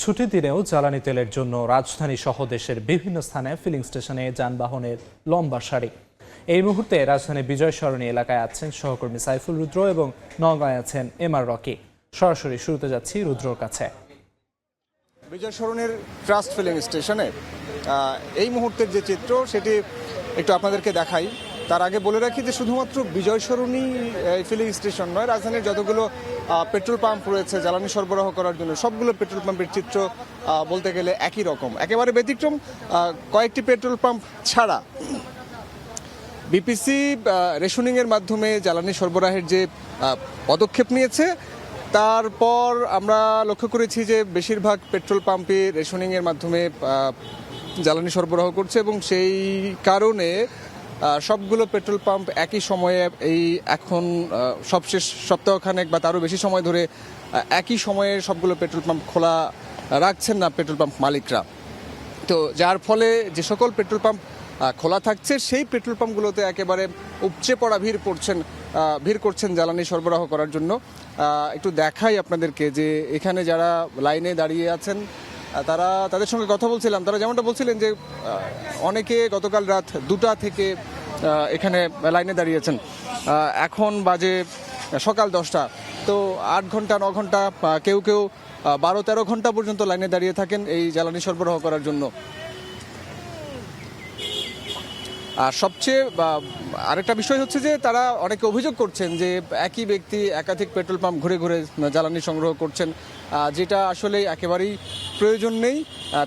ছুটির দিনেও জ্বালানি তেলের জন্য রাজধানী সহ দেশের বিভিন্ন স্থানে ফিলিং স্টেশনে যানবাহনের লম্বা সারি। এই মুহূর্তে রাজধানী বিজয় সরণি এলাকায় আছেন সহকর্মী সাইফুল রুদ্র এবং নওগাঁয় আছেন এমআর রকি। সরাসরি শুরুতে যাচ্ছি রুদ্রর কাছে। বিজয় সরণির ট্রাস্ট ফিলিং স্টেশনে এই মুহূর্তের যে চিত্র সেটি একটু আপনাদেরকে দেখাই। তার আগে বলে রাখি যে শুধুমাত্র বিজয় সরণি ফিলিং স্টেশন নয়, রাজধানীর যতগুলো পেট্রোল পাম্প রয়েছে জ্বালানি সরবরাহ করার জন্য সবগুলো পেট্রোল পাম্পের চিত্র বলতে গেলে একই রকম, একেবারে ব্যতিক্রম। কয়েকটি পেট্রোল পাম্প ছাড়া বিপিসি রেশনিংয়ের মাধ্যমে জ্বালানি সরবরাহের যে পদক্ষেপ নিয়েছে, তারপর আমরা লক্ষ্য করেছি যে বেশিরভাগ পেট্রোল পাম্পে রেশনিংয়ের মাধ্যমে জ্বালানি সরবরাহ করছে এবং সেই কারণে সবগুলো পেট্রোল পাম্প একই সময়ে এখন সবশেষ সপ্তাহখানেক বা তারও বেশি সময় ধরে একই সময়ে সবগুলো পেট্রোল পাম্প খোলা রাখছেন না পেট্রোল পাম্প মালিকরা। তো যার ফলে যে সকল পেট্রোল পাম্প খোলা থাকছে সেই পেট্রোল পাম্পগুলোতে একেবারে উপচে পড়া ভিড় করছেন জ্বালানি সরবরাহ করার জন্য। একটু দেখাই আপনাদেরকে যে এখানে যারা লাইনে দাঁড়িয়ে আছেন তাদের সঙ্গে কথা বলছিলাম। তারা যেমনটা বলছিলেন যে অনেকে গতকাল রাত 2টা থেকে এখানে লাইনে দাঁড়িয়েছেন। এখন বাজে সকাল 10টা, তো 8 ঘন্টা 9 ঘন্টা, কেউ 12-13 ঘন্টা পর্যন্ত লাইনে দাঁড়িয়ে থাকেন এই জ্বালানি সরবরাহ করার জন্য। আর সবচেয়ে আরেকটা বিষয় হচ্ছে যে তারা অনেকে অভিযোগ করছেন যে একই ব্যক্তি একাধিক পেট্রোল পাম্প ঘুরে ঘুরে জ্বালানি সংগ্রহ করছেন, যেটা আসলে একেবারেই প্রয়োজন নেই।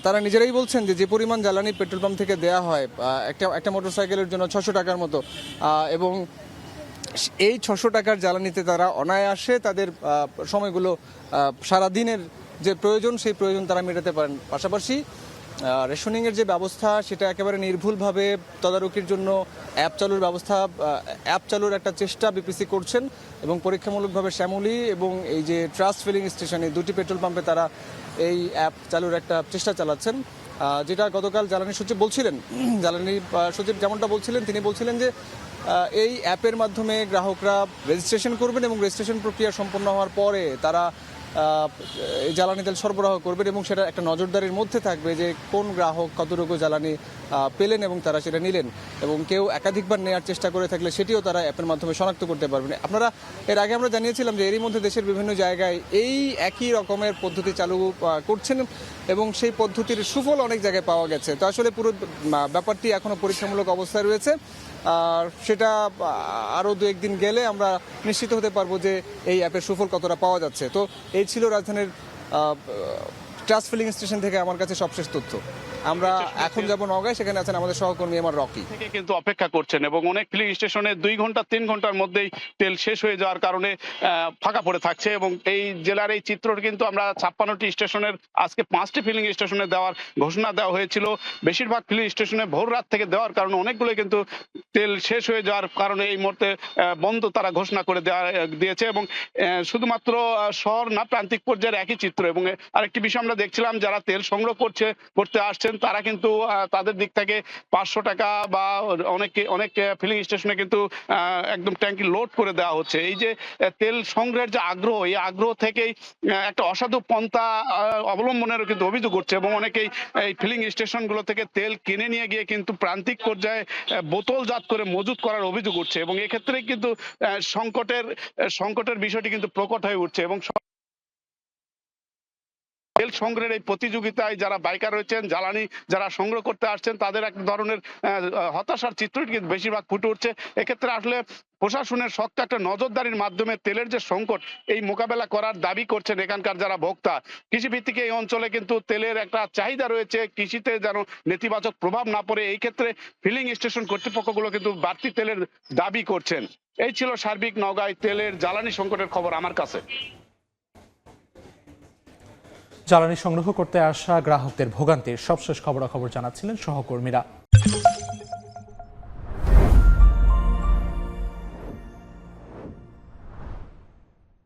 তারা নিজেরাই বলছেন যে পরিমাণ জ্বালানি পেট্রোল পাম্প থেকে দেয়া হয় একটা মোটরসাইকেলের জন্য 600 টাকার মতো, এবং এই 600 টাকার জ্বালানিতে তারা অনায়াসে তাদের সময়গুলো সারাদিনের যে প্রয়োজন সেই প্রয়োজন তারা মেটাতে পারেন। পাশাপাশি রেশনিংয়ের যে ব্যবস্থা সেটা একেবারে নির্ভুলভাবে তদারকির জন্য অ্যাপ চালুর একটা চেষ্টা বিপিসি করছেন এবং পরীক্ষামূলকভাবে শ্যামলী এবং এই যে ট্রাস্ট ফিলিং স্টেশনে 2টি পেট্রোল পাম্পে তারা এই অ্যাপ চালুর একটা চেষ্টা চালাচ্ছেন, যেটা গতকাল জ্বালানি সচিব যেমনটা বলছিলেন, তিনি বলছিলেন যে এই অ্যাপের মাধ্যমে গ্রাহকরা রেজিস্ট্রেশন করবেন এবং রেজিস্ট্রেশন প্রক্রিয়া সম্পন্ন হওয়ার পরে তারা জ্বালানি তেল সরবরাহ করবেন এবং সেটা একটা নজরদারির মধ্যে থাকবে যে কোন গ্রাহক কতটুকু জ্বালানি পেলেন এবং তারা সেটা নিলেন, এবং কেউ একাধিকবার নেওয়ার চেষ্টা করে থাকলে সেটিও তারা অ্যাপের মাধ্যমে শনাক্ত করতে পারবেন। এর আগে আমরা জানিয়েছিলাম যে এরই মধ্যে দেশের বিভিন্ন জায়গায় এই একই রকমের পদ্ধতি চালু করছেন এবং সেই পদ্ধতির সুফল অনেক জায়গায় পাওয়া গেছে। তো আসলে পুরো ব্যাপারটি এখনও পরীক্ষামূলক অবস্থায় রয়েছে, আর সেটা আরও 2-1 দিন গেলে আমরা নিশ্চিত হতে পারবো যে এই অ্যাপের সুফল কতটা পাওয়া যাচ্ছে। তো এই ছিল রাজধানীর ট্রাস্ট ফিলিং স্টেশন থেকে আমার কাছে সবশেষ তথ্য। আমরা এখন যাব নওগাঁয়, সেখানে আছেন আমাদের সহকর্মী এমআর রকি। থেকে কিন্তু অপেক্ষা করছেন এবং অনেক ফিলিং স্টেশনে 2 ঘন্টা 3 ঘন্টার মধ্যেই তেল শেষ হয়ে যাওয়ার কারণে ফাঁকা পড়ে থাকছে এবং এই জেলার এই চিত্রটি কিন্তু আমরা 56টি স্টেশনের আজকে 5টি ফিলিং স্টেশনে দেওয়ার ঘোষণা দেওয়া হয়েছিল। বেশিরভাগ ফিলিং স্টেশনে ভোর রাত থেকে দেওয়ার কারণে অনেকগুলো কিন্তু তেল শেষ হয়ে যাওয়ার কারণে এই মুহূর্তে বন্ধ তারা ঘোষণা করে দিয়েছে এবং শুধুমাত্র শহর না প্রান্তিক পর্যায়ের একই চিত্র। এবং আরেকটি বিষয় আমরা দেখছিলাম, যারা তেল সংগ্রহ করতে আসছেন তারা কিন্তু তাদের দিক থেকে 500 টাকা বা অনেক ফিলিং স্টেশনে কিন্তু একদম ট্যাঙ্কি লোড করে দেওয়া হচ্ছে। এই যে তেল সংগ্রহের যে আগ্রহ, এই আগ্রহ থেকেই একটা অসাধু পন্থা অবলম্বনেরও কিন্তু অভিযোগ উঠছে এবং অনেকেই এই ফিলিং স্টেশনগুলো থেকে তেল কিনে নিয়ে গিয়ে কিন্তু প্রান্তিক পর্যায়ে বোতলজাত করে মজুত করার অভিযোগ উঠছে এবং এক্ষেত্রে কিন্তু সংকটের বিষয়টি কিন্তু প্রকট হয়ে উঠছে এবং তেল সংগ্রহের এই প্রতিযোগিতায় যারা বাইকার রয়েছেন, জ্বালানি যারা সংগ্রহ করতে আসছেন, তাদের এক ধরনের হতাশার চিত্রটি কিন্তু বেশিরভাগ ফুটে উঠছে। এক্ষেত্রে আসলে প্রশাসনের শক্ত একটা নজরদারির মাধ্যমে তেলের যে সংকট এই মোকাবেলা করার দাবি করছেন এখানকার যারা ভোক্তা। কৃষিভিত্তিক এই অঞ্চলে কিন্তু তেলের একটা চাহিদা রয়েছে, কৃষিতে যেন নেতিবাচক প্রভাব না পড়ে এই ক্ষেত্রে ফিলিং স্টেশন কর্তৃপক্ষগুলো কিন্তু বাড়তি তেলের দাবি করছেন। এই ছিল সার্বিক নওগাঁয় তেলের জ্বালানি সংকটের খবর আমার কাছে। জ্বালানি সংগ্রহ করতে আসা গ্রাহকদের ভোগান্তির সবশেষ খবরাখবর জানাচ্ছিলেন সহকর্মীরা।